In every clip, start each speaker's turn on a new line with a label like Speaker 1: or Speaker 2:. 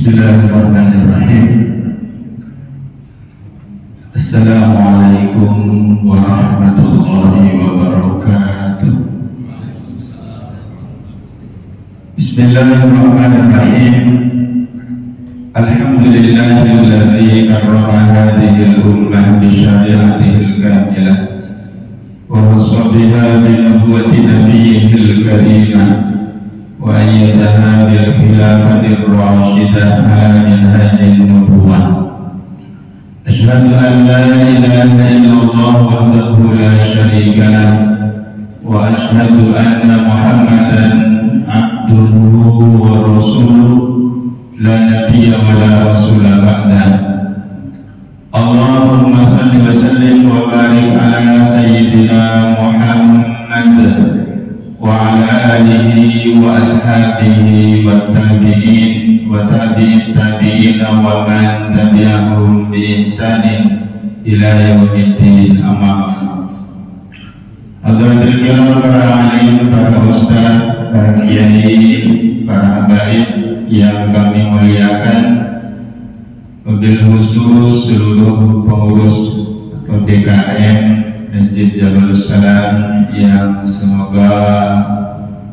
Speaker 1: Bismillahirrahmanirrahim. Assalamualaikum warahmatullahi wabarakatuh. Bismillahirrahmanirrahim. Alhamdulillahilladzi karrama hadhihi al-ummah bi syari'atihi al-kamilah wa wasabiha bi nubuwwati nabiyyihil karimah wa ayyadaha bil khilafatir rasyidah ala minhajin nubuwwah. Asyhadu an la ilaha illallah wahdahu la syarika lah wa asyhadu anna Muhammadan abduhu wa rasuluh la nabiyya wa la rasula ba'dah. Allahumma salli wa sallim wa barik ala sayyidina Muhammad wa ala alihi wa ashabihi wa tabi'in wa tabi'in wa man tabi'ahum bi ihsanin ila yaumiddin, amma ba'd. Hadirin kiram, para alim, para ustaz, para kiai, para habaib yang kami muliakan, wabil khusus seluruh pengurus atau DKM Masjid Jabal Salam yang semoga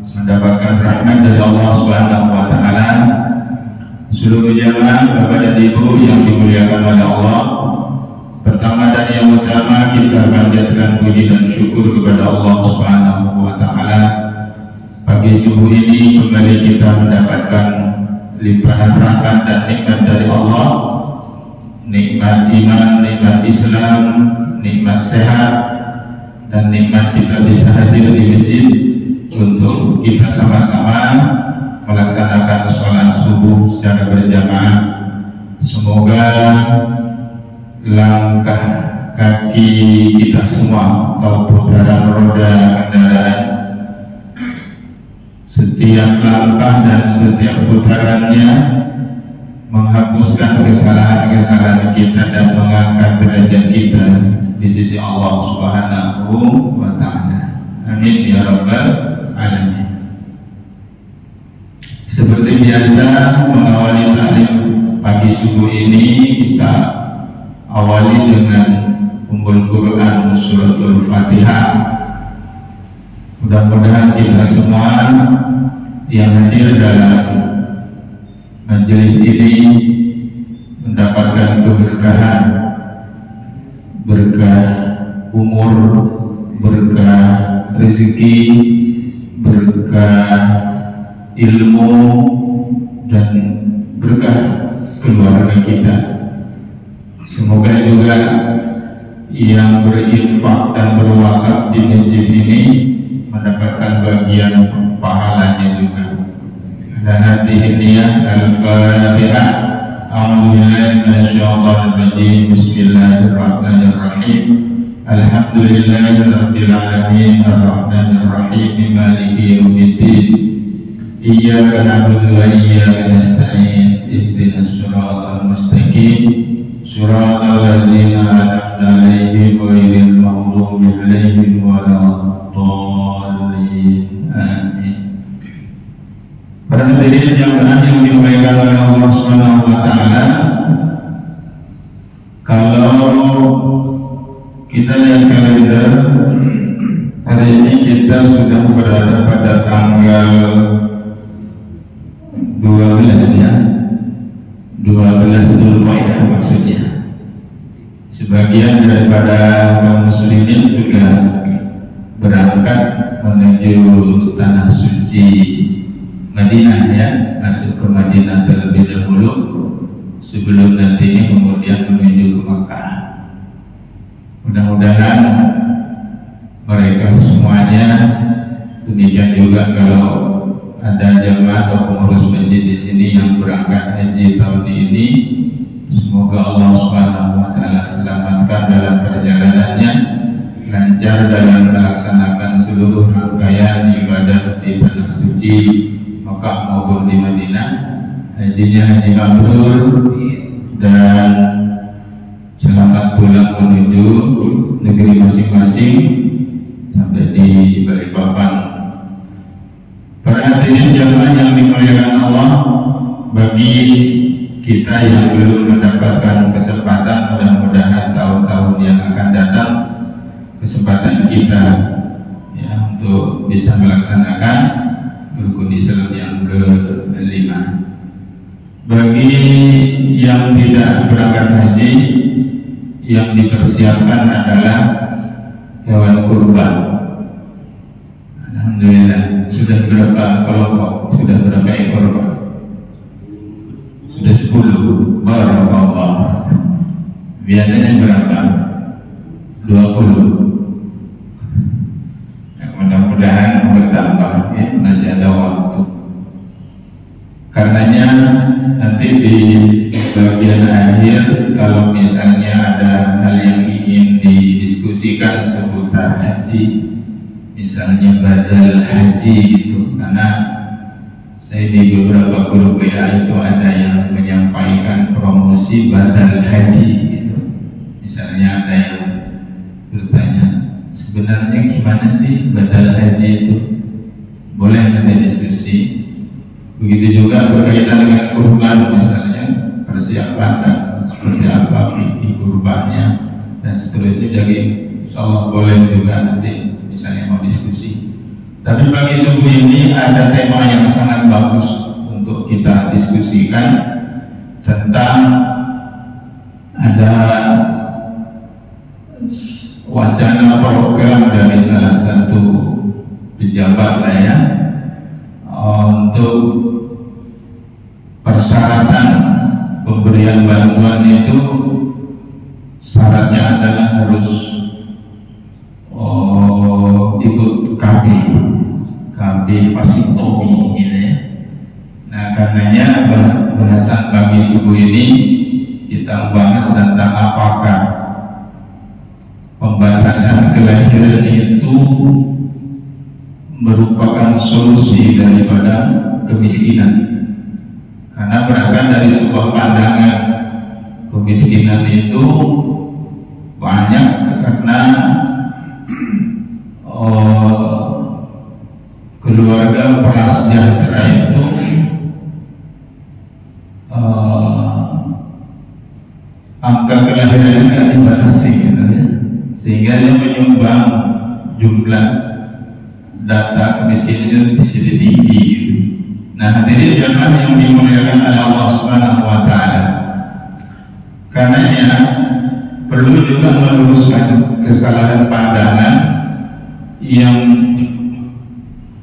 Speaker 1: mendapatkan rahmat dari Allah Subhanahu wa Ta'ala, seluruh jamaah Bapak dan Ibu yang dimuliakan oleh Allah. Pertama dan yang utama, kita panjatkan puji dan syukur kepada Allah Subhanahu wa Ta'ala. Pagi subuh ini kembali kita mendapatkan limpahan rahmat dan nikmat dari Allah, nikmat iman, nikmat Islam, nikmat sehat, dan nikmat kita bisa hadir di masjid untuk kita sama-sama melaksanakan sholat subuh secara berjamaah. Semoga langkah kaki kita semua atau putaran roda kendaraan, setiap langkah dan setiap putarannya menghapuskan kesalahan-kesalahan kita dan mengangkat derajat kita di sisi Allah Subhanahu wa Ta'ala. Amin ya rabbal alamin. Seperti biasa, mengawali taklim pagi subuh ini, kita awali dengan ummul Quran suratul Fatihah. Mudah-mudahan kita semua yang hadir dalam majelis ini mendapatkan keberkahan, berkah umur, berkah rezeki, berkah ilmu, dan berkah keluarga kita. Semoga juga yang berinfak dan berwakaf di masjid ini mendapatkan bagian pahalanya juga. Ala hadhihi niyah al-Fatihah. A'udzubillahi minasyaitonir rajim. Bismillahirrahmanirrahim. Alhamdulillahirabbil alamin arrahmanir rahim maliki yaumiddin. Iyyaka na'budu wa iyyaka nasta'in. Ihdinas siratal mustaqim. Siratal ladzina an'amta 'alaihim ghairil maghdubi 'alaihim waladdallin. Amin. Para hadirin jamaah yang dimuliakan oleh Allah Subhanahu wa Ta'ala, kalau kita lihat kalender, hari ini kita sudah berada pada tanggal 12 ya, 12 Dzulqa'dah maksudnya. Sebagian daripada kaum muslimin sudah berangkat menuju tanah suci Madinah ya, masuk ke Madinah terlebih dahulu sebelum nantinya kemudian menuju ke Makkah. Mudah-mudahan mereka semuanya, demikian juga kalau ada jamaah atau pengurus masjid di sini yang berangkat haji tahun ini, semoga Allah Subhanahu wa Ta'ala selamatkan dalam perjalanannya, lancar dalam melaksanakan seluruh rangkaian ibadah di tanah suci Makkah maupun di Madinah. Hajinya haji mabrur dan selamat pulang menuju negeri masing-masing sampai di Balikpapan. Para hadirin jamaah yang dimuliakan Allah, bagi kita yang belum mendapatkan kesempatan, mudah-mudahan tahun-tahun yang akan datang kesempatan kita ya untuk bisa melaksanakan rukun Islam yang ke-5. Bagi yang tidak berangkat haji, yang dipersiapkan adalah hewan kurban. Alhamdulillah, sudah berapa kelompok? Sudah berapa ekor, Pak? Sudah 10. Barakallah. Biasanya berapa? 20. Ya, mudah-mudahan bertambah ya, masih ada waktu. Karenanya nanti di bagian akhir kalau misalnya ada hal yang ingin didiskusikan seputar haji, misalnya badal haji gitu, karena saya di beberapa grup WA itu ada yang menyampaikan promosi badal haji gitu. Misalnya ada yang bertanya, sebenarnya gimana sih badal haji itu? Boleh nanti diskusi. Begitu juga berkaitan dengan kurban, misalnya persiapan dan seperti apa fikih kurbannya dan seterusnya. Jadi insyaallah boleh juga nanti misalnya mau diskusi. Tapi pagi subuh ini ada tema yang sangat bagus untuk kita diskusikan, tentang ada wacana program dari salah satu pejabat ya, untuk persyaratan pemberian bantuan itu syaratnya adalah harus ikut KB vasektomi gitu ya. Nah karenanya bahasan pagi subuh ini kita membahas tentang apakah pembatasan kelahiran itu merupakan solusi daripada kemiskinan. Karena berangkat dari sebuah pandangan kemiskinan itu banyak karena keluarga prasejahtera itu angka kelahirannya tidak dibatasi gitu ya. Sehingga dia menyumbang jumlah data kemiskinan itu jadi tinggi gitu. Nah hadirin jamaah yang dimuliakan oleh Allah Subhanahu wa Ta'ala, karenanya perlu juga meluruskan kesalahan pandangan yang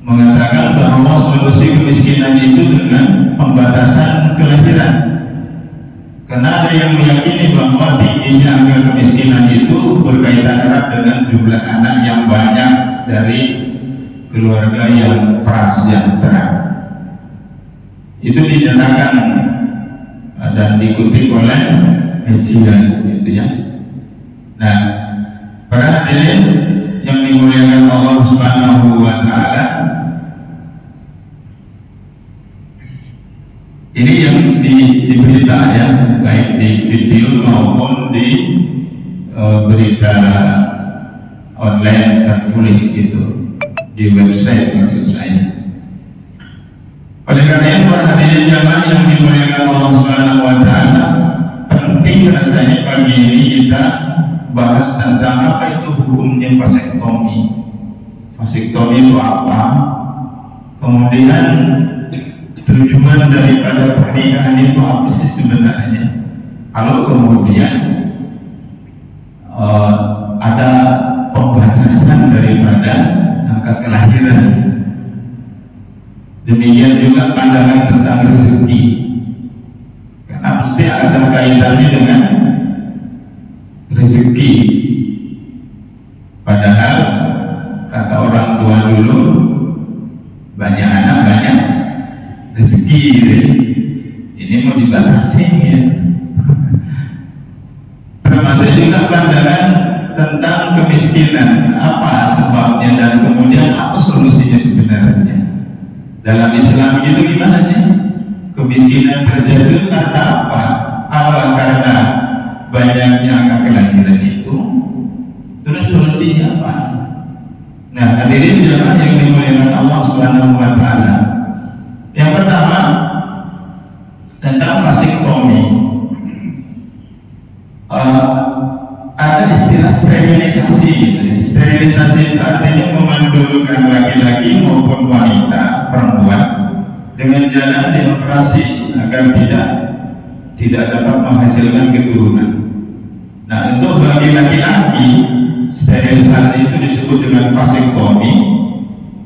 Speaker 1: mengatakan bahwa solusi kemiskinan itu dengan pembatasan kelahiran. Karena ada yang meyakini bahwa tingginya angka kemiskinan itu berkaitan erat dengan jumlah anak yang banyak dari keluarga yang prasejahtera. Itu dinyatakan dan dikutip oleh kajian gitu ya. Nah, para hadirin yang dimuliakan Allah Subhanahu wa Ta'ala, ini yang di berita ya, baik di video maupun di berita online tertulis gitu, di website maksud saya. Oleh karena itu para hadirin jamaah yang dimuliakan Allah Subhanahu wa Ta'ala, penting rasanya pagi ini kita bahas tentang apa itu hukumnya vasektomi. Vasektomi itu apa? Kemudian tujuan daripada pernikahan itu apa sih sebenarnya? Kalau kemudian ada pembatasan daripada angka kelahiran. Demikian juga pandangan tentang rezeki, karena mesti ada kaitannya dengan rezeki. Padahal kata orang tua dulu, banyak anak banyak rezeki gitu. Ini mau dibatasi ya. Termasuk juga pandangan tentang kemiskinan, apa sebabnya dan kemudian apa solusinya sebenarnya. Dalam Islam itu gimana sih? Kemiskinan terjadi karena apa? Awal karena banyaknya angka kelahiran itu. Terus solusinya apa? Nah, hadirin jamaah yang dimuliakan Allah Subhanahu wa Ta'ala. Yang pertama, tentang vasektomi. Ada istilah sterilisasi. Sterilisasi itu artinya memandulkan laki-laki maupun wanita, perempuan, dengan jalan dioperasi agar tidak dapat menghasilkan keturunan. Nah, untuk bagi laki-laki, sterilisasi itu disebut dengan vasektomi.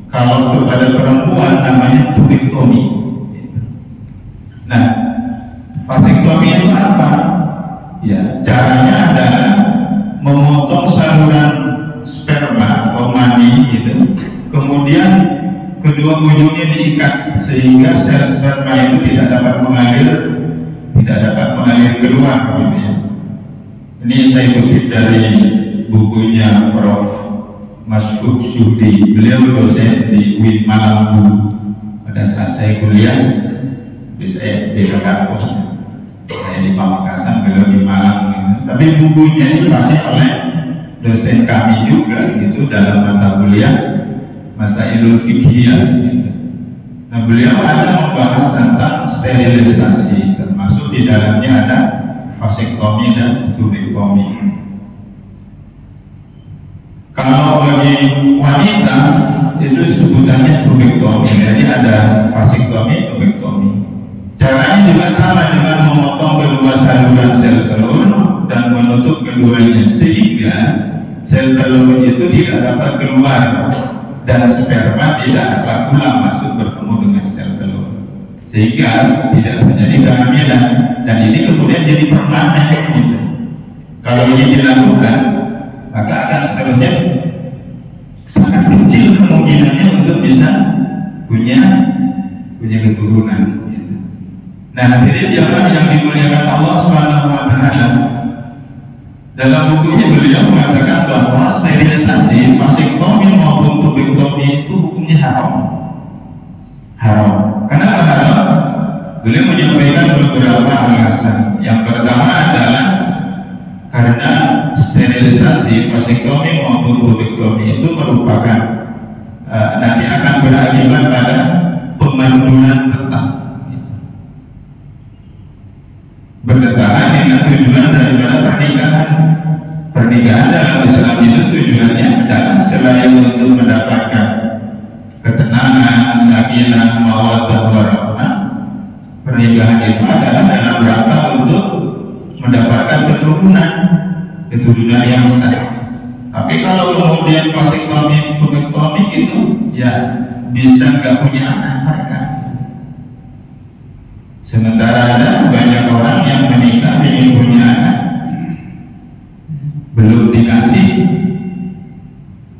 Speaker 1: Kalau kepada perempuan namanya tubektomi. Nah, vasektomi itu apa? Ya, caranya adalah memotong saluran sperma atau mani gitu. Kemudian kedua ujungnya diikat sehingga sel sperma itu tidak dapat mengalir keluar gitu ya. Ini saya kutip dari bukunya Prof. Masfuk Syuhdi. Beliau dosen di UIN Malang dulu. Pada saat saya kuliah, saya di kampusnya. Saya di Pamekasan, beliau di Malang gitu. Tapi bukunya dipakai oleh dosen kami juga gitu dalam mata kuliah Masailul Fiqhiyah gitu. Nah, beliau ada membahas tentang sterilisasi, termasuk di dalamnya ada vasektomi dan tubektomi. Kalau bagi wanita itu sebutannya tubektomi, jadi ada vasektomi, tubektomi. Caranya juga sama dengan memotong kedua saluran sel telur dan menutup keduanya sehingga sel telur itu tidak dapat keluar dan sperma tidak dapat pulang masuk bertemu dengan sel telur, sehingga tidak terjadi kehamilan, dan ini kemudian jadi permanen gitu. Kalau ini dilakukan, maka akan seterusnya sangat kecil kemungkinannya untuk bisa punya keturunan. Nah, jadi jamaah yang dimuliakan Allah Subhanahu wa Ta'ala, dalam bukunya beliau mengatakan bahwa sterilisasi, vasektomi maupun tubektomi itu hukumnya haram. Kenapa haram? Beliau menyampaikan beberapa alasan. Yang pertama adalah karena sterilisasi, vasektomi maupun tubektomi itu merupakan nanti akan berakibat pada pemandulan tetap, bertentangan dengan tujuan daripada pernikahan. Pernikahan dalam Islam itu tujuannya adalah selain untuk mendapatkan ketenangan, sakinah, mawaddah warahmah, pernikahan itu adalah dalam rangka untuk mendapatkan keturunan yang sah. Tapi kalau kemudian vasektomi, tubektomi itu ya bisa nggak punya anak mereka. Sementara ada banyak orang yang menikah ingin punya anak, belum dikasih.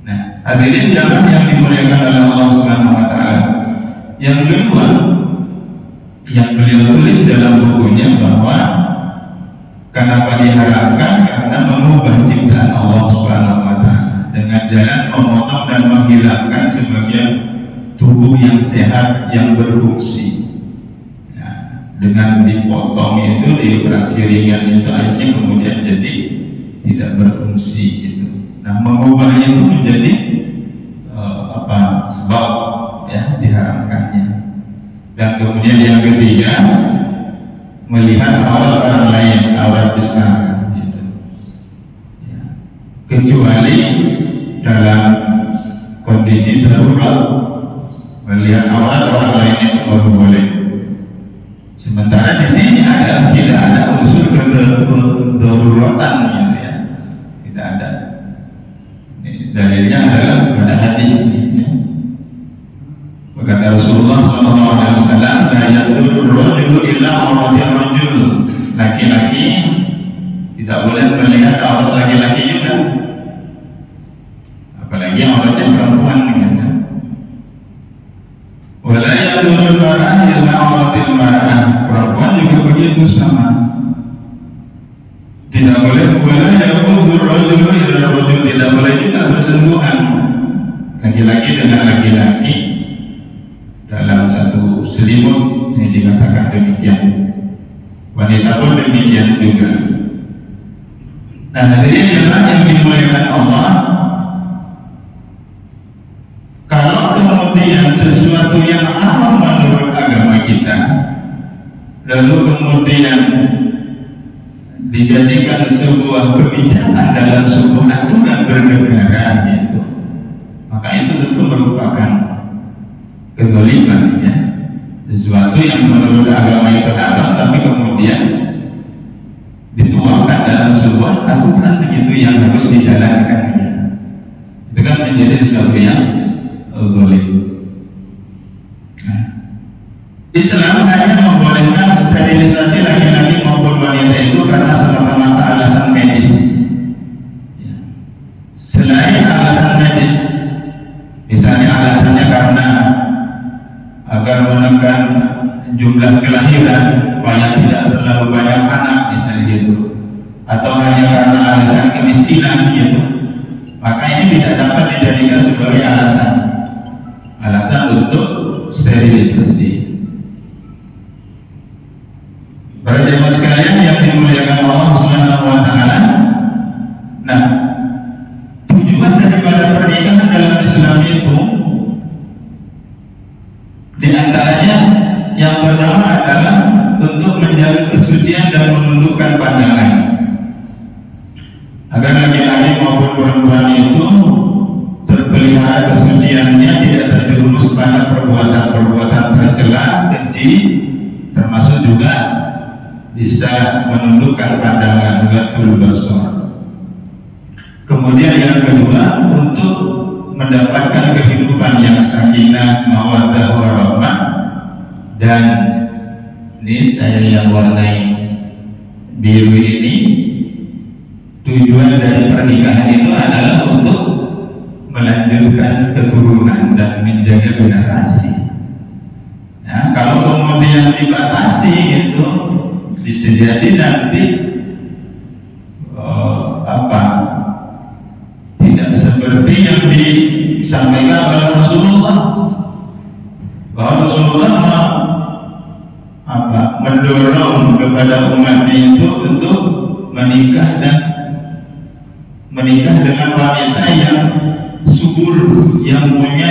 Speaker 1: Nah, hadirin jamaah yang dimuliakan oleh Allah Subhanahu wa Ta'ala. Yang kedua, yang beliau tulis dalam bukunya bahwa kenapa diharamkan, karena mengubah ciptaan Allah Subhanahu wa Ta'ala dengan jalan memotong dan menghilangkan sebagian tubuh yang sehat yang berfungsi. Dengan dipotong itu, dioperasi ringan itu, akhirnya kemudian jadi tidak berfungsi gitu. Nah, mengubahnya itu menjadi sebab ya diharamkannya. Dan kemudian yang ketiga, melihat aurat orang lain, aurat besar gitu ya. Kecuali dalam kondisi darurat, melihat aurat orang lain itu baru boleh. Sementara di sini tidak ada unsur kedaruratan gitu ya, tidak ada. Dalilnya adalah pada hadis ini. Ya. Berkata Rasulullah SAW, "La yadurru rajulu illa auratil rajul." Laki-laki tidak boleh melihat aurat laki-laki juga, apalagi auratnya perempuan gitu. Wala yadurru mar'ah illa auratil mar'ah. Perempuan juga begitu sama. Tidak boleh tidak boleh juga bersentuhan laki-laki dengan laki-laki dalam satu selimut, yang dikatakan demikian. Wanita pun demikian juga. Nah, hadirin yang dimuliakan Allah, kalau kemudian sesuatu yang haram menurut agama kita lalu kemudian dijadikan sebuah kebijakan dalam sebuah aturan bernegara gitu, maka itu tentu merupakan kezaliman ya. Sesuatu yang menurut agama itu haram tapi kemudian dituangkan dalam sebuah aturan begitu yang harus dijalankan gitu. Itu kan menjadi sesuatu yang zalim. Islam hanya membolehkan sterilisasi laki-laki maupun wanita itu karena semata-mata alasan medis. Selain alasan medis, misalnya alasannya karena agar menekan jumlah kelahiran supaya tidak terlalu banyak anak misalnya gitu, atau hanya karena alasan kemiskinan gitu, maka ini tidak dapat dijadikan sebagai alasan untuk sterilisasi. Para jemaah sekalian yang dimuliakan Allah Subhanahu wa taala. Nah, tujuan daripada pernikahan dalam Islam itu di antaranya yang pertama adalah untuk menjaga kesucian dan menundukkan pandangan, agar laki-laki maupun perempuan itu terpelihara kesuciannya, tidak terjerumus pada perbuatan-perbuatan tercela, keji, termasuk juga bisa menundukkan pandangan gatul basar. Kemudian yang kedua, untuk mendapatkan kehidupan yang sakinah, mawaddah, warahmah. Dan ini saya yang warnai biru ini, tujuan dari pernikahan itu adalah untuk melanjutkan keturunan dan menjaga generasi. Nah, kalau kemudian dibatasi gitu, bisa jadi nanti tidak seperti yang disampaikan oleh Rasulullah, bahwa Rasulullah mendorong kepada umat itu untuk menikah dengan wanita yang subur, yang punya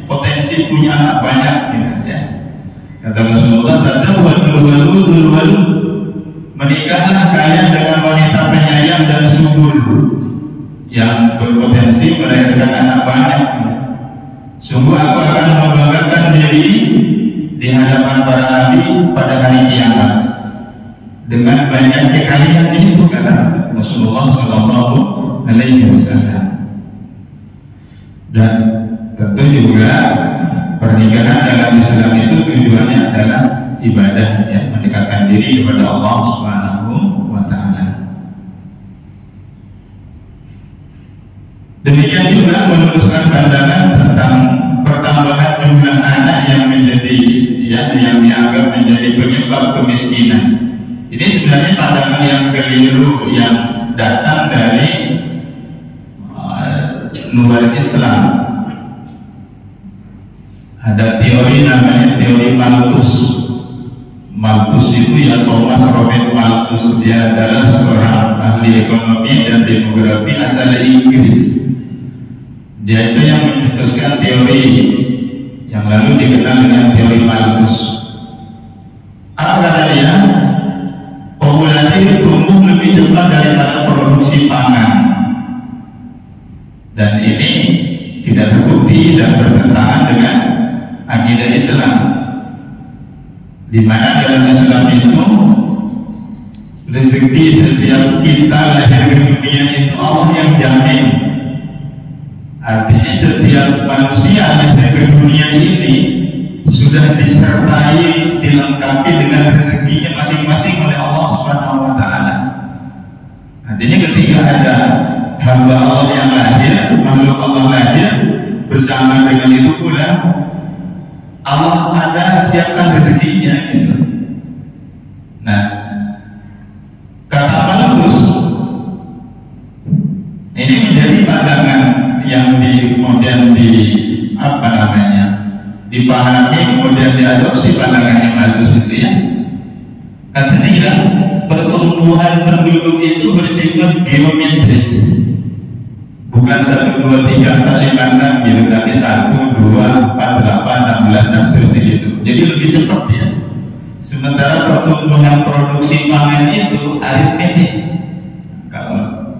Speaker 1: potensi punya anak banyak gitu, ya. Kata Rasulullah, tazawwadul waludul walud, menikahlah kalian dengan wanita penyayang dan subur yang berpotensi melahirkan anak banyak. Sungguh aku akan membanggakan diri di hadapan para nabi pada hari kiamat dengan banyaknya kalian itu, kata Rasulullah Shallallahu Alaihi Wasallam. Dan tentu juga pernikahan dalam Islam itu tujuannya adalah ibadah, ya, mendekatkan diri kepada Allah Subhanahu wa taala. Demikian juga meluruskan pandangan tentang pertambahan jumlah anak yang menjadi yang dianggap menjadi penyebab kemiskinan. Ini sebenarnya pandangan yang keliru yang datang dari luar Islam. Ada teori namanya teori Malthus. Malthus itu ya Thomas Robert Malthus, dia adalah seorang ahli ekonomi dan demografi asal Inggris. Dia itu yang mencetuskan teori yang lalu dikenal dengan teori Malthus. Apa kata dia? Populasi tumbuh lebih cepat daripada produksi pangan, dan ini tidak terbukti dan bertentangan dengan akidah Islam, di mana dalam Islam itu rezeki setiap kita lahir ke dunia itu Allah yang jamin. Artinya setiap manusia lahir ke dunia ini sudah disertai, dilengkapi dengan rezekinya masing-masing oleh Allah Subhanahu wa taala. Artinya ketika ada hamba Allah yang lahir, makhluk Allah lahir, bersama dengan itu pula Allah ada siapkan rezekinya gitu. Nah, kata Malthus ini menjadi pandangan yang kemudian dipahami, kemudian diadopsi pandangannya Malthus itu, ya. Kata dia, pertumbuhan penduduk itu bersifat geometris, bukan 1, 2, 3, 4, 5, 6 gitu, tapi 1, 2, 4, 8, 16 dan seterusnya gitu. Jadi lebih cepat, ya. Sementara pertumbuhan produksi pangan itu aritmetis.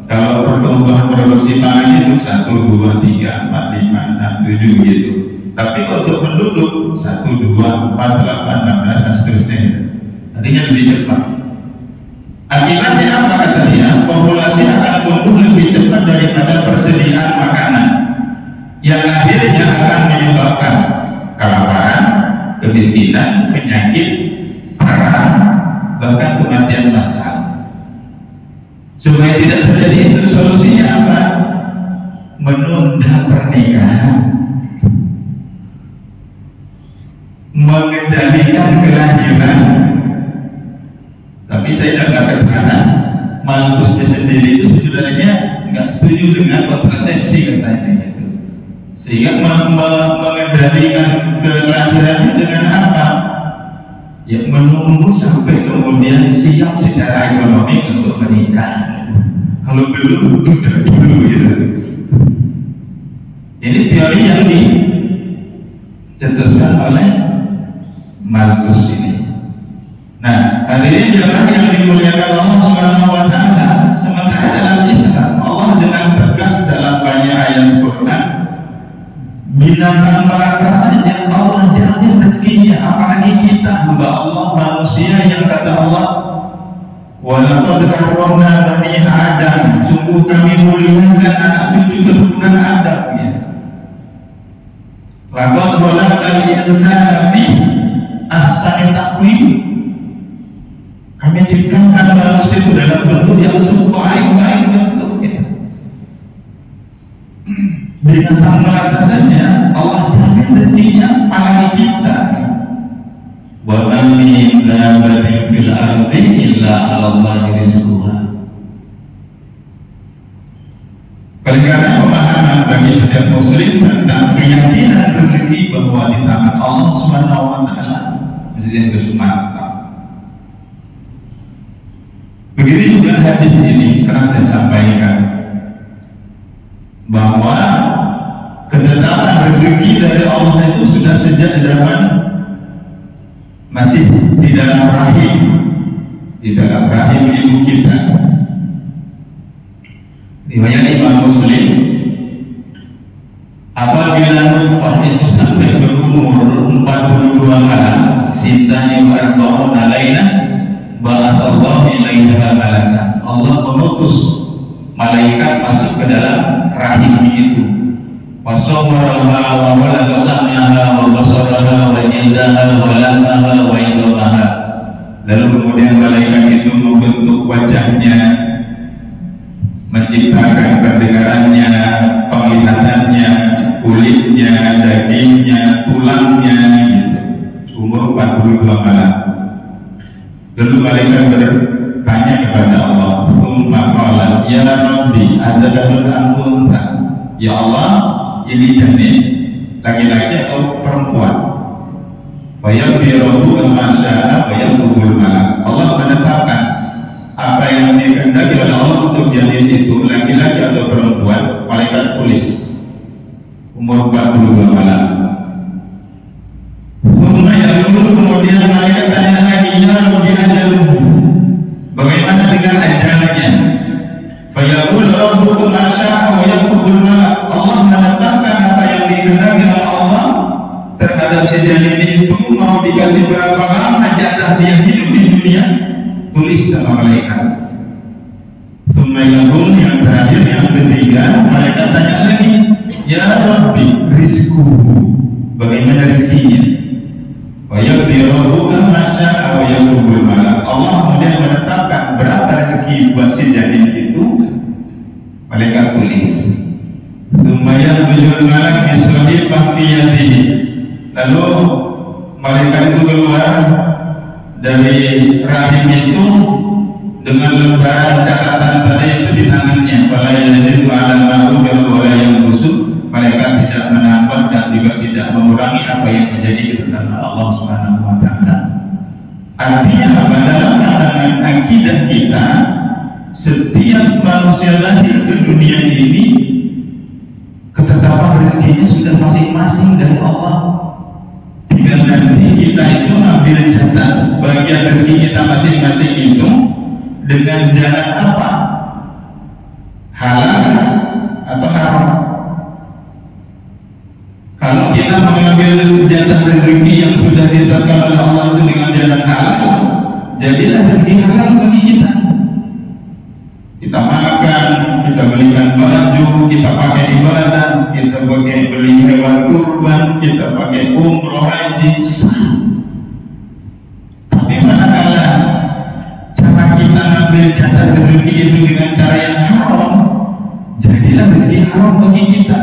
Speaker 1: Kalau pertumbuhan produksi pangan itu 1, 2, 3, 4, 5, 6, 7 gitu. Tapi untuk penduduk 1, 2, 4, 8, 16 dan seterusnya. Artinya lebih cepat. Akibatnya apa kata dia? Populasi akan tumbuh lebih cepat daripada persediaan makanan, yang akhirnya akan menyebabkan kelaparan, kemiskinan, penyakit, perang, bahkan kematian massal. Supaya tidak terjadi itu, solusinya apa? Menunda pernikahan, mengendalikan kelahiran. Tapi saya tidak katakan Malthusnya sendiri itu sebenarnya nggak setuju dengan kontrasepsi katanya gitu. Sehingga mengendalikan kelahirannya dengan apa? Ya menunggu sampai kemudian siap secara ekonomi untuk menikah. Kalau belum, tidak dulu gitu. Ini teori yang dicetuskan oleh Malthus ini. Nah, hadirin jamaah yang dimuliakan Allah Subhanahu wa taala, sementara dalam Islam Allah dengan tegas dalam banyak ayat Quran, binatang melata saja Allah jamin rezekinya, apalagi kita hamba Allah manusia yang kata Allah, wa laqad karramna bani Adam, sungguh kami muliakan anak cucu keturunan Adam ya. Laqad khalaqnal insana fi ahsani taqwim. Kami ciptakan manusia itu dalam bentuk yang sebaik-baik bentuknya. Binatang melata saja Allah jamin rezekinya, apalagi kita. Wa ma min dabbatin fil ardi illa 'ala Allahi rizquha. Oleh karena pemahaman bagi setiap muslim tentang keyakinan rezeki bahwa di tangan Allah Subhanahu wa taala, mesti kesumat. Begitu juga hadis ini pernah saya sampaikan bahwa ketetapan rezeki dari Allah itu sudah sejak zaman masih di dalam rahim ibu kita. Riwayat Imam Muslim, apabila nutfah itu sampai berumur 42 malam, sintani wa arba'una laila, ba'athallahu ilaiha malaka. Allah mengutus malaikat masuk ke dalam rahim itu. Wa sawwaraha wa walaqanaha wa basaraha wa jildaha wa lamaha wa idamaha. Lalu kemudian malaikat itu membentuk wajahnya, menciptakan pendengarannya, penglihatannya, kulitnya, dagingnya, tulangnya gitu. Umur 42 malam. Lalu malaikat bertanya kepada Allah, "Tsumma qala ya Rabbi, adzakar am untha?" Ya Allah, ini janin laki-laki atau perempuan? Fa yaghfiru ma syaa wa yaqbul malak. Allah menetapkan apa yang dikehendaki oleh Allah untuk janin itu laki-laki atau perempuan, malaikat tulis. Umur 42 malam. Kemudian malaikat tanya lagi, ya Rabbi ajaluhu, bagaimana dengan ajalnya? Fayaqul rabbukum ma syaa wa yaqbul malak. Allah menetapkan apa yang dikehendaki oleh Allah terhadap si janin itu, mau dikasih berapa lama jatah dia hidup di dunia, tulis sama malaikat. Sumailahum, yang terakhir, yang ketiga, malaikat tanya lagi, ya Rabbi rizquhu, bagaimana rezekinya? Wayaqdiruhu kama syaa wa yaqbul malak. Allah kemudian menetapkan berapa rezeki buat si janin itu, malaikat tulis. Tsumma yaqbidul malak bisahifah fi yadihi. Lalu malaikat itu keluar dari rahim itu dengan lembaran catatan tadi itu di tangannya. Wala yazidu 'ala ma'ruf wa la yanqus. Malaikat tidak menambah dan juga tidak mengurangi apa yang menjadi ketetapan Allah Subhanahu wa taala. Artinya apa? Dalam pandangan akidah kita, setiap manusia lahir ke dunia ini ketetapan rezekinya sudah masing-masing dari Allah. Tinggal nanti kita itu ambil jatah bagian rezeki kita masing-masing itu dengan jalan apa? Halal atau haram? Kalau kita mengambil jatah rezeki yang sudah ditetapkan oleh Allah itu dengan jalan halal, jadilah rezeki halal bagi kita. Kita makan, kita belikan baju, kita pakai ibadah, kita pakai beli hewan kurban, kita pakai umroh haji. Tapi manakala cara kita ambil jatah rezeki itu dengan cara yang haram, jadilah rezeki haram bagi kita.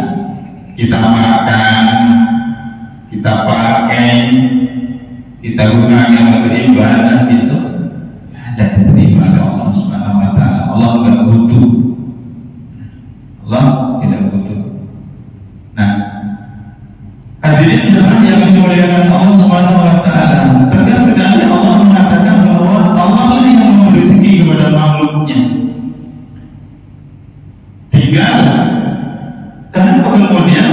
Speaker 1: Kita makan, kita pakai, kita gunakan untuk ibadah itu ada diterima oleh Allah Subhanahu wa Ta'ala. Allah tidak butuh, Allah tidak butuh. Nah, hadirin jemaah yang dimuliakan Allah Subhanahu wa Ta'ala, tegas sekali Allah mengatakan bahwa Allah lah yang memberi rezeki kepada makhluknya. Tinggal kenapa kemudian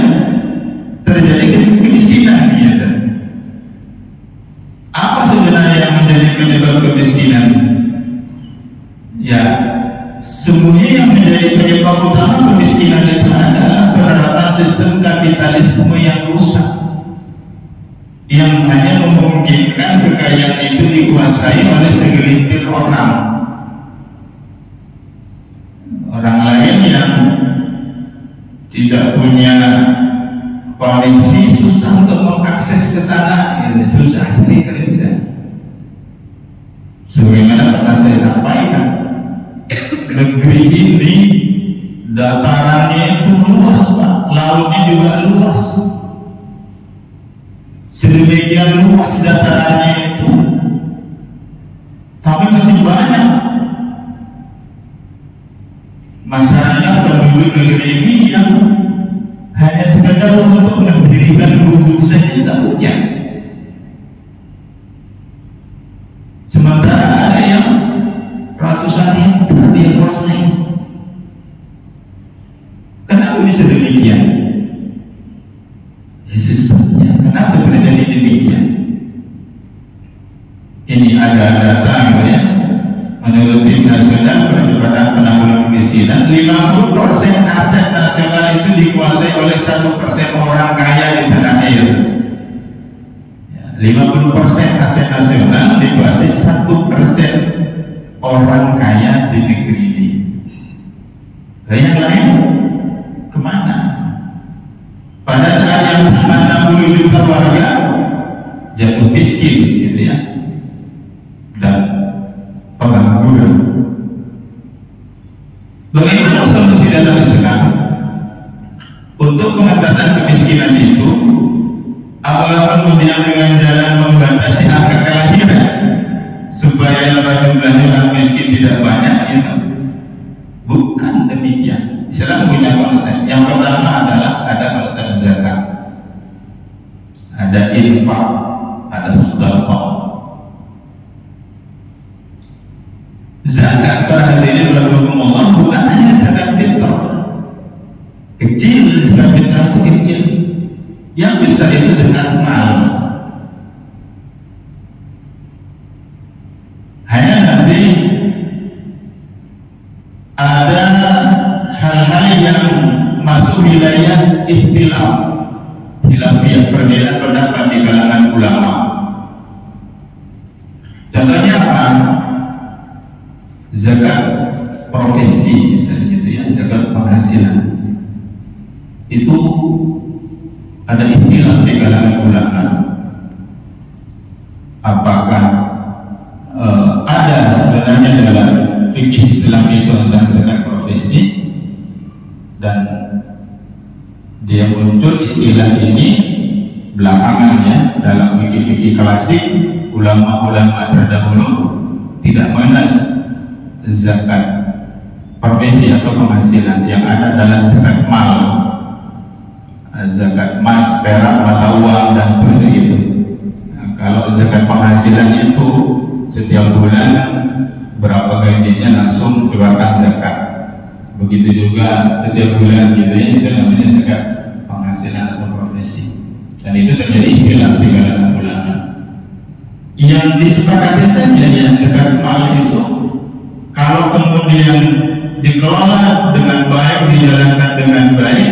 Speaker 1: terjadi kemiskinan gitu? Apa sebenarnya yang menjadi penyebab kemiskinan? Ya, semuanya yang menjadi penyebab utama kemiskinan itu adalah penerapan sistem kapitalisme yang rusak, yang hanya memungkinkan kekayaan itu dikuasai oleh segelintir orang. Orang lain yang tidak punya koneksi susah untuk mengakses ke sana, susah cari kerja. Sebagaimana pernah saya sampaikan, negeri ini datarannya itu luas, Pak. Lautnya juga luas. Sedemikian luas datarannya itu, tapi masih banyak masyarakat penduduk negeri ini yang hanya sekedar untuk mendirikan gubuk saja tidak punya. Sementara ada yang ratusan hektar dia kuasai. Kenapa bisa demikian? Ya, sistemnya. Kenapa terjadi demikian? Ini ada data gitu ya. Menurut Tim Nasional Percepatan Penanggulangan Kemiskinan, 50% aset nasional itu dikuasai oleh 1% orang kaya di tanah air. 50% aset nasional dikuasai 1% orang kaya di negeri ini. Dan yang lain kemana? Pada saat yang sama 60 juta warga jatuh miskin gitu ya, dan pengangguran. Bagaimana solusi dalam Islam untuk pengatasan kemiskinan itu? Apakah kemudian dengan jalan membatasi angka kelahiran supaya jumlah orang miskin tidak banyak? Itu bukan demikian. Islam punya konsep. Yang pertama adalah ada konsep zakat, ada infak, ada sedekah. Zakat perhatian Allah bukan hanya zakat fitrah kecil, zakat fitrah itu kecil. Yang besar itu zakat mal. Hanya nanti ada hal-hal yang masuk wilayah ikhtilaf, khilafiyah, perbedaan pendapat di kalangan ulama. Contohnya apa? Zakat profesi misalnya gitu ya, zakat penghasilan itu ada ikhtilaf di kalangan ulama. Apakah ada sebenarnya dalam fikih Islam itu tentang zakat profesi, dan dia muncul istilah ini belakangan ya. Dalam fikih klasik, ulama-ulama terdahulu tidak mengenal zakat profesi atau penghasilan. Yang ada adalah zakat mal, zakat emas, perak, mata uang, dan seterusnya gitu. Nah, kalau zakat penghasilan itu setiap bulan berapa gajinya langsung keluarkan zakat. Begitu juga setiap bulan gitu ya, itu namanya zakat penghasilan atau profesi. Dan itu terjadi ikhtilaf di kalangan ulama. yang disepakati saja yang zakat mal itu kalau kemudian dikelola dengan baik, dijalankan dengan baik,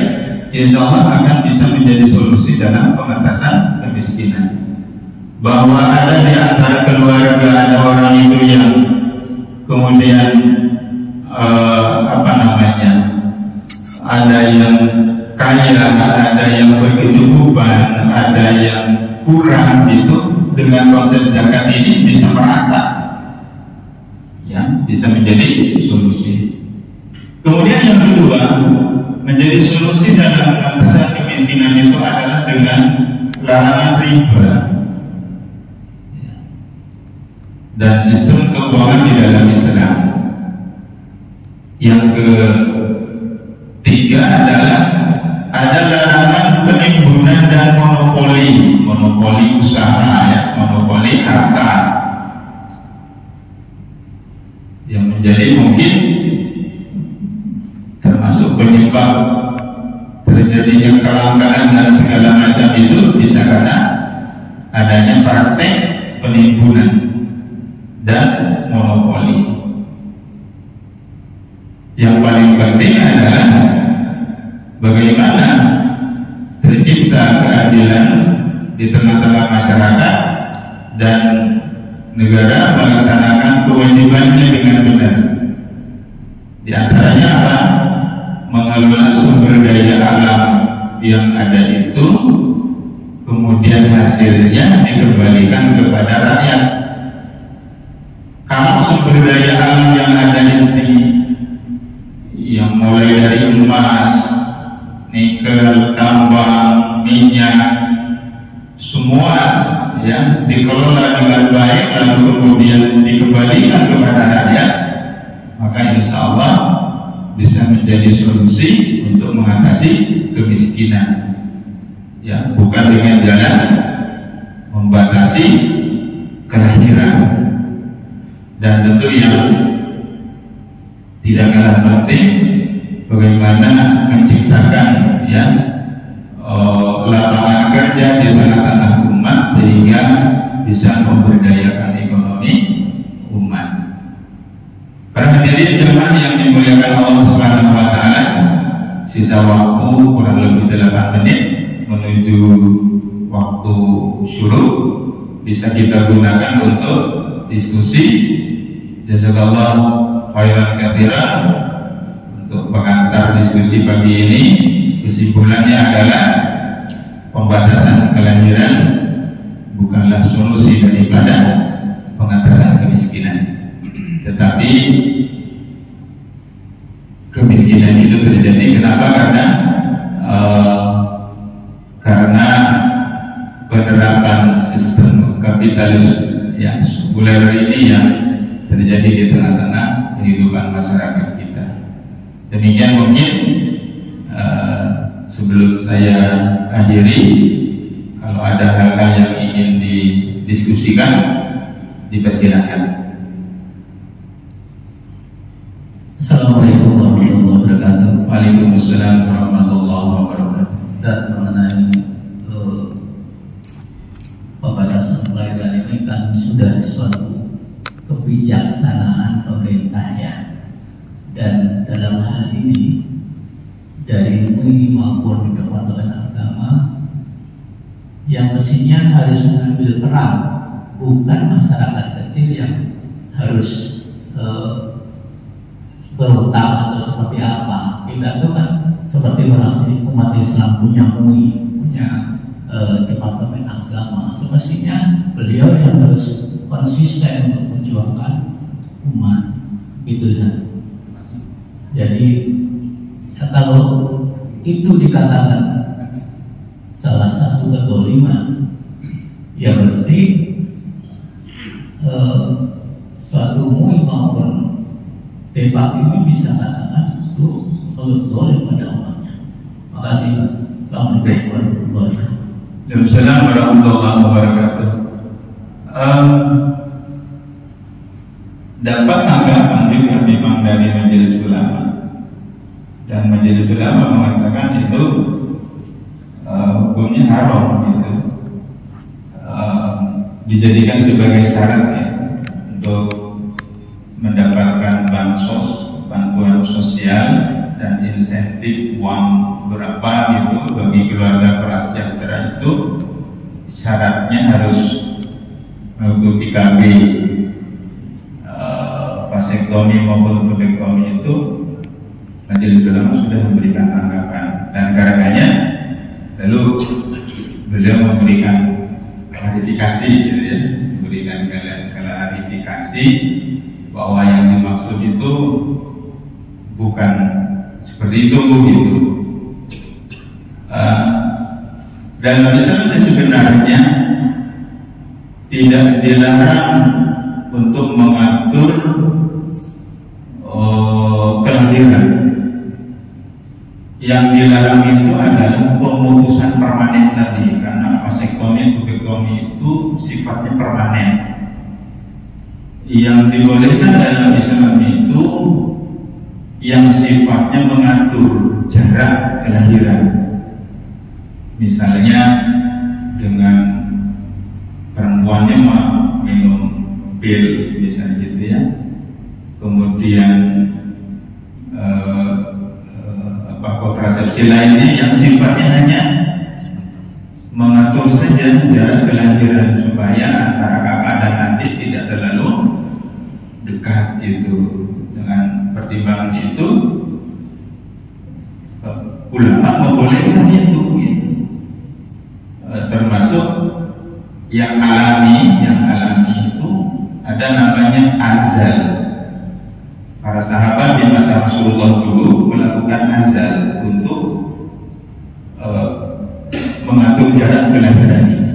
Speaker 1: insya Allah akan bisa menjadi solusi dalam pengatasan kemiskinan. Bahwa ada di antara keluarga ada orang itu yang kemudian ada yang kaya, ada yang berkecukupan, ada yang kurang, gitu. Dengan konsep zakat ini bisa merata, ya, bisa menjadi solusi. Kemudian yang kedua, menjadi solusi dalam pengatasan kemiskinan itu adalah dengan larangan riba dan sistem keuangan di dalam Islam. Yang ketiga adalah ada larangan penimbunan dan monopoli usaha, ya, monopoli harta, yang menjadi mungkin termasuk penyebab terjadinya kelangkaan dan segala macam itu bisa karena adanya praktek penimbunan dan monopoli. Yang paling penting adalah bagaimana tercipta keadilan di tengah-tengah masyarakat dan negara melaksanakan kewajibannya dengan benar. Di antaranya apa? Mengelola sumber daya alam yang ada itu, kemudian hasilnya dikembalikan kepada rakyat. Kalau sumber daya alam yang ada ini, yang mulai dari emas, nikel, tambang, minyak, semua ya dikelola dengan baik lalu kemudian dikembalikan kepada rakyat, maka insya Allah bisa menjadi solusi untuk mengatasi kemiskinan. Ya, bukan dengan jalan membatasi kelahiran. Dan tentu yang tidak kalah penting bagaimana menciptakan ya lapangan kerja di tengah-tengah umat sehingga bisa memberdayakan ekonomi umat. Para hadirin jemaah yang dimuliakan Allah Subhanahu wa taala, sisa waktu kurang lebih 8 menit menuju waktu syuruk bisa kita gunakan untuk diskusi. Jazakallah khairan katsiran untuk pengantar diskusi pagi ini. Kesimpulannya adalah pembatasan kelahiran bukanlah solusi daripada pengatasan kemiskinan, tetapi kemiskinan itu terjadi kenapa? Karena penerapan sistem kapitalis yang sekuler ini yang terjadi di tengah-tengah kehidupan masyarakat kita. Demikian mungkin sebelum saya akhiri, kalau ada hal-hal yang ingin didiskusikan, dipersilakan.
Speaker 2: Assalamualaikum warahmatullahi wabarakatuh.
Speaker 1: Waalaikumsalam warahmatullahi wabarakatuh.
Speaker 2: Ustaz, mengenai pembatasan kelahiran ini kan sudah suatu kebijaksanaan pemerintah ya, dan dalam hal ini dari MUI maupun Departemen Agama yang mestinya harus mengambil peran, bukan masyarakat kecil yang harus berutang atau seperti apa. Kita itu kan seperti orang umat Islam punya MUI, punya Departemen Agama, semestinya beliau yang harus konsisten untuk memperjuangkan umat, gitu kan. Jadi kalau itu dikatakan salah satu kezaliman, ya berarti suatu MUI maupun Depak ini bisa katakan itu zalim pada umatnya. Makasih. Assalamualaikum warahmatullahi wabarakatuh.
Speaker 1: Waalaikumsalam warahmatullahi wabarakatuh. Dapat tanggapan juga memang dari Majelis Ulama, dan Majelis Ulama mengatakan itu hukumnya haram gitu. Di dijadikan sebagai syarat ya, untuk mendapatkan bantuan sosial dan insentif uang berapa gitu bagi keluarga prasejahtera itu syaratnya harus mengikuti KB vasektomi maupun tubektomi. Itu Majelis Ulama sudah memberikan tanggapan dan karenanya lalu beliau memberikan klarifikasi gitu ya, memberikan klarifikasi bahwa yang dimaksud itu bukan seperti itu gitu. Dalam Islam sebenarnya tidak dilarang untuk mengatur kelahiran. Yang dilarang itu adalah pemutusan permanen tadi, karena vasektomi, tubektomi itu sifatnya permanen. Yang dibolehkan dalam Islam itu yang sifatnya mengatur jarak kelahiran, misalnya dengan perempuannya minum pil misalnya gitu ya, kemudian kontrasepsi lainnya yang sifatnya hanya mengatur saja jarak kelahiran supaya antara kakak dan adik tidak terlalu dekat itu. Dengan pertimbangan itu ulama membolehkan itu gitu. Termasuk yang alami itu ada namanya azal. Para sahabat di masa Rasulullah dulu melakukan azal untuk mengatur jarak kelahiran itu,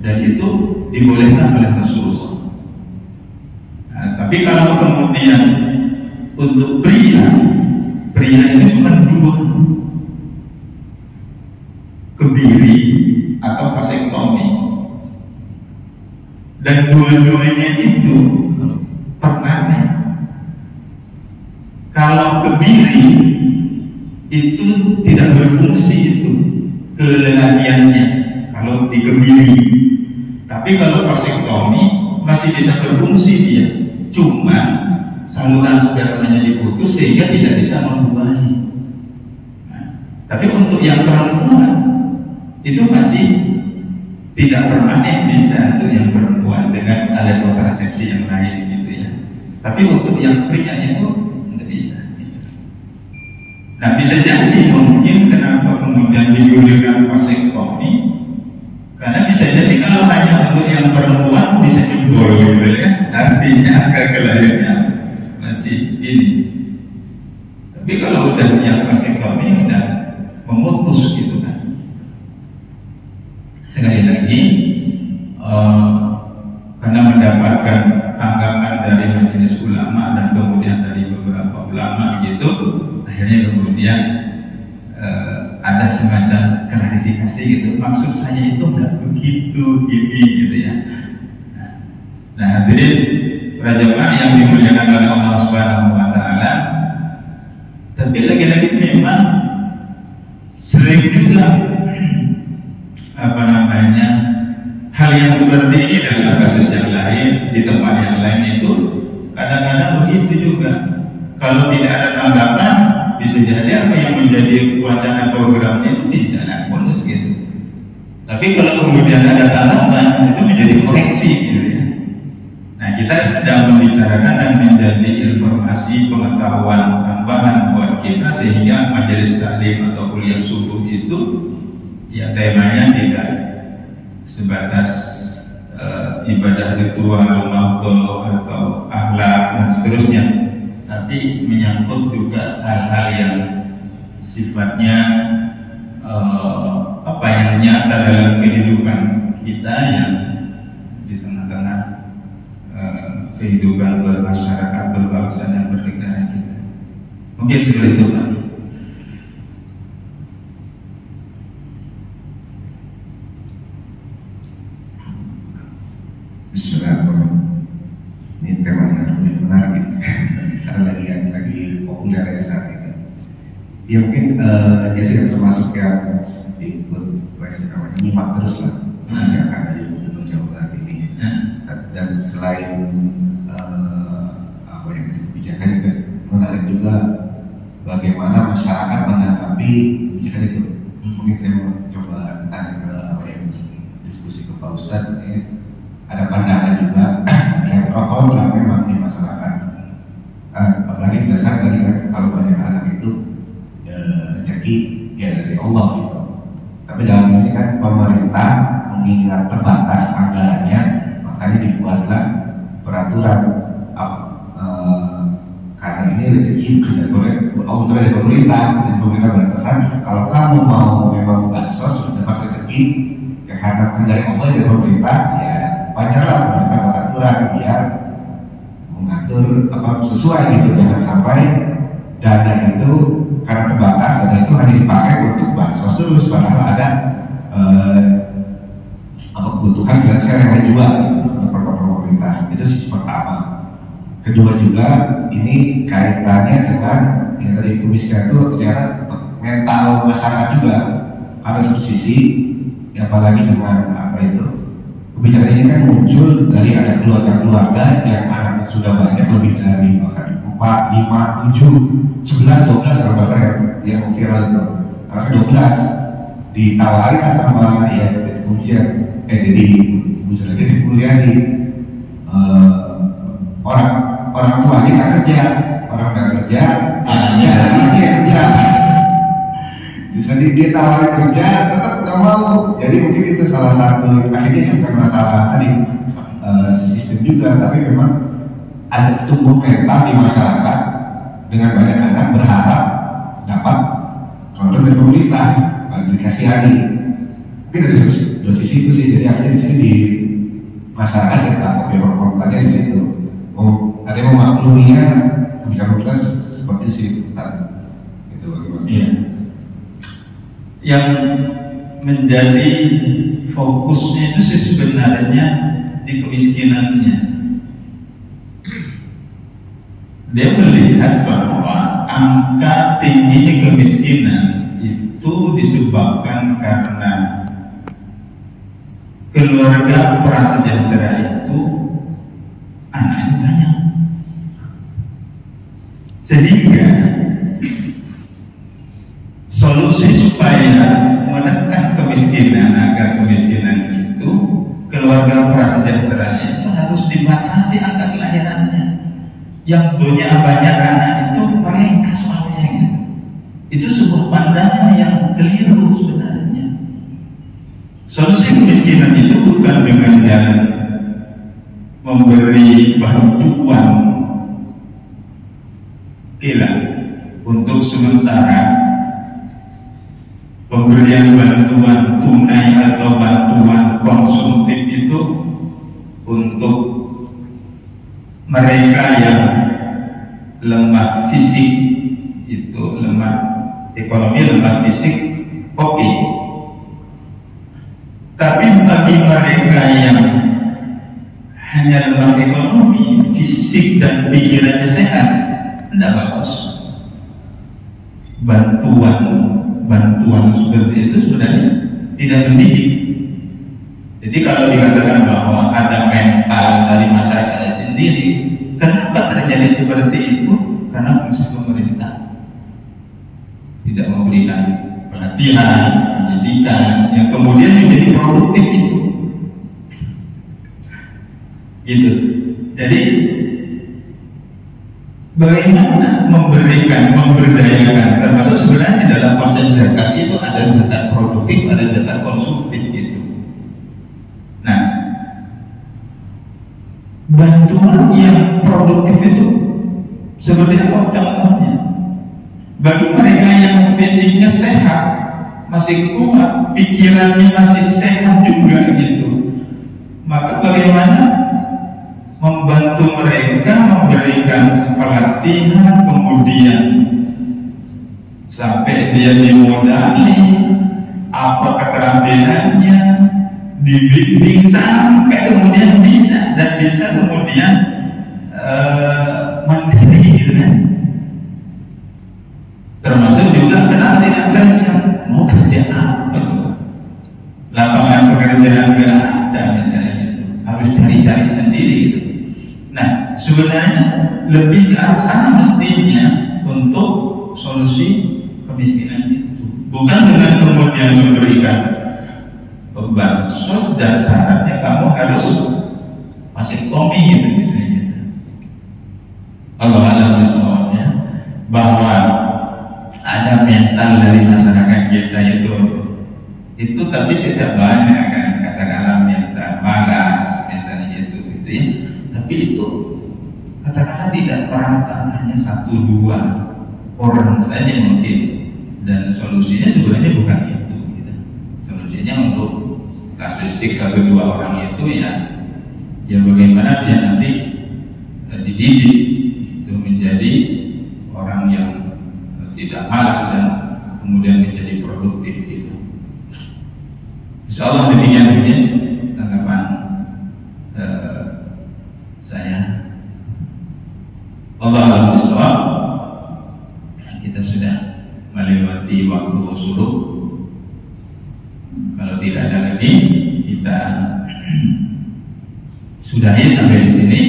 Speaker 1: dan itu dibolehkan oleh Rasulullah. Nah, tapi kalau kemudian untuk pria itu cuma dua, kebiri atau vasektomi, dan dua-duanya itu permanen. Kalau kebiri itu tidak berfungsi itu kelelahiannya kalau dikebiri, tapi kalau vasektomi masih bisa berfungsi dia, cuma saluran spermanya diputus sehingga tidak bisa membuahi. Nah, tapi untuk yang perempuan itu masih tidak permanen, bisa untuk yang perempuan dengan alat kontrasepsi yang lain gitu ya. Tapi untuk yang pria itu nggak bisa. Nah, bisa jadi mungkin kenapa kemudian digulirkan vasektomi, karena bisa jadi kalau hanya untuk yang perempuan bisa jebol gitu ya, artinya angka kelahirannya masih ini. Tapi kalau udah yang vasektomi udah memutus gitu kan. Sekali lagi karena mendapatkan tanggapan dari Majelis Ulama dan kemudian dari beberapa ulama gitu, akhirnya kemudian ada semacam klarifikasi gitu. Maksud saya itu nggak begitu gini gitu ya. Nah, jadi para jemaah yang dimuliakan oleh Allah Subhanahu wa Ta'ala, tapi lagi-lagi memang sering juga hal yang seperti ini dalam kasus yang lain, di tempat yang lain itu kadang-kadang begitu juga. Kalau tidak ada tanggapan, bisa jadi apa yang menjadi wacana programnya itu dijalankan bonus gitu. Tapi kalau kemudian ada tanggapan, itu menjadi koreksi gitu ya. Nah, kita sedang membicarakan dan menjadi informasi pengetahuan tambahan buat kita, sehingga majelis taklim atau kuliah subuh itu ya temanya tidak sebatas ibadah ritual, mauto atau akhlak dan seterusnya, tapi menyangkut juga hal-hal yang sifatnya yang nyata dalam kehidupan kita, yang di tengah-tengah kehidupan bermasyarakat, berbangsa dan bernegara kita. Mungkin seperti itu, Pak.
Speaker 3: Bismillahirrahmanirrahim. Ini temanya menarik karena lagi populer ya saat ini. Ya mungkin dia sudah termasuk yang ikut nyimak terus lah ajakan dari Gubernur Jawa Barat ini. selain apa yang kebijakan juga menarik juga bagaimana masyarakat menanggapi kebijakan itu. Mungkin saya mau coba tanya ke apa yang diskusi ke Pak Ustadz, ini ada pandangan juga yang pro kontra memang di masyarakat. Apalagi berdasarkan tadi kan kalau banyak anak itu rezeki ya dari Allah gitu. Tapi dalam ini kan pemerintah mengingat terbatas anggarannya, makanya dibuatlah peraturan karena ini rezeki bukan dari pemerintah, dari pemerintah beratasan. Kalau kamu mau memang bansos dapat rezeki ya karena bukan dari Allah dari pemerintah, ya wajarlah pemerintah buat aturan biar mengatur apa sesuai gitu, jangan sampai dana itu karena terbatas, dana itu hanya dipakai untuk bansos terus padahal ada kebutuhan finansial yang lain juga gitu, untuk program pemerintah. Itu sisi pertama. Kedua juga ini kaitannya dengan yang tadi kemiskinan itu ternyata mental masyarakat juga. Ada satu sisi, apalagi dengan apa itu kebijakan ini kan muncul dari ada keluarga-keluarga yang anaknya sudah banyak lebih dari bahkan 4, 5, 7, 11, 12 kalau bahkan yang viral itu anaknya 12 ditawari sama ya ujian jadi kuliah di orang tuanya nggak kerja, orang nggak kerja, jadi dia kerja. Jadi dia tawarin kerja, tetap nggak mau. Jadi mungkin itu salah satu akhirnya bukan masalah tadi sistem juga, tapi memang ada tumbuh mental di masyarakat dengan banyak anak berharap dapat program dari pemerintah, dikasihani. Mungkin dari dua sisi itu sih. Jadi akhirnya di sini di masyarakat ya takut ya konfliknya di situ. Ada yang memakluminya kebijakan kita seperti sih itu bagaimana?
Speaker 1: Iya. Yang menjadi fokusnya itu sih sebenarnya di kemiskinannya. Dia melihat bahwa angka tingginya kemiskinan itu disebabkan karena keluarga prasejahtera itu anaknya banyak, sehingga solusi supaya menekan kemiskinan agar kemiskinan itu keluarga prasejahtera itu harus dibatasi angka kelahirannya. Yang punya banyak anak itu mereka soalnya gitu. Itu sebuah pandangan yang keliru sebenarnya. Solusi kemiskinan itu bukan dengan jalan memberi bantuan untuk sementara, pemberian bantuan tunai atau bantuan konsumtif itu untuk mereka yang lemah fisik, itu lemah ekonomi, lemah fisik, oke. Tapi bagi mereka yang hanya lemah ekonomi, fisik dan pikirannya sehat, tidak bagus. Bantuan seperti itu sebenarnya tidak mendidik. Jadi kalau dikatakan bahwa ada mental dari masyarakat sendiri, kenapa terjadi seperti itu? Karena fungsi pemerintah tidak memberikan pelatihan, pendidikan yang kemudian menjadi produktif itu. Gitu. Jadi bagaimana memberdayakan, termasuk sebenarnya dalam konsep zakat itu ada zakat produktif, ada zakat konsumtif gitu. Nah, bantuan yang produktif itu seperti apa contohnya? Bagi mereka yang fisiknya sehat, masih kuat, pikirannya masih sehat juga gitu, maka bagaimana membantu mereka, memberikan pelatihan, kemudian sampai dia dimodali apa keterampilannya, dibimbing sampai kemudian bisa kemudian mandiri gitu kan. Termasuk juga kenapa tidak kerja, mau kerja apa juga, lapangan pekerjaan nggak ada misalnya, harus cari sendiri gitu. sebenarnya lebih ke arah sana mestinya untuk solusi kemiskinan itu, bukan dengan kemudian memberikan bansos dan syaratnya kamu harus masih komi gitu misalnya. Allah alam bismillahnya bahwa ada mental dari masyarakat kita itu tapi tidak banyak kan, katakanlah mental malas misalnya gitu ya. Tapi itu katakanlah tidak merata, hanya 1-2 orang saja mungkin, dan solusinya sebenarnya bukan itu gitu. Solusinya untuk kasuistik 1-2 orang itu ya bagaimana dia nanti dididik itu menjadi orang yang tidak malas dan kemudian menjadi produktif gitu. Insyaallah demikian mungkin tanggapan saya. Allah Bismillah, kita sudah melewati waktu subuh. Kalau tidak ada lagi, kita sudahi sampai di sini.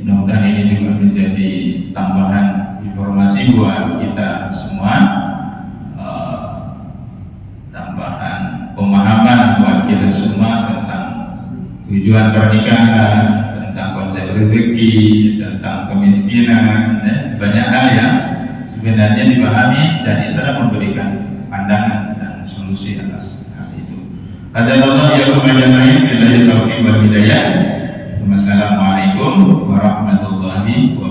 Speaker 1: Mudah-mudahan ini juga menjadi tambahan informasi buat kita semua, tambahan pemahaman buat kita semua tentang tujuan pernikahan, tentang konsep rezeki, tentang kemiskinan, banyak hal yang sebenarnya dipahami dan Islam memberikan pandangan dan solusi atas hal itu. Hadallahu iyyakum ajma'in billahi taufiq wal hidayah. Wassalamualaikum warahmatullahi wabarakatuh.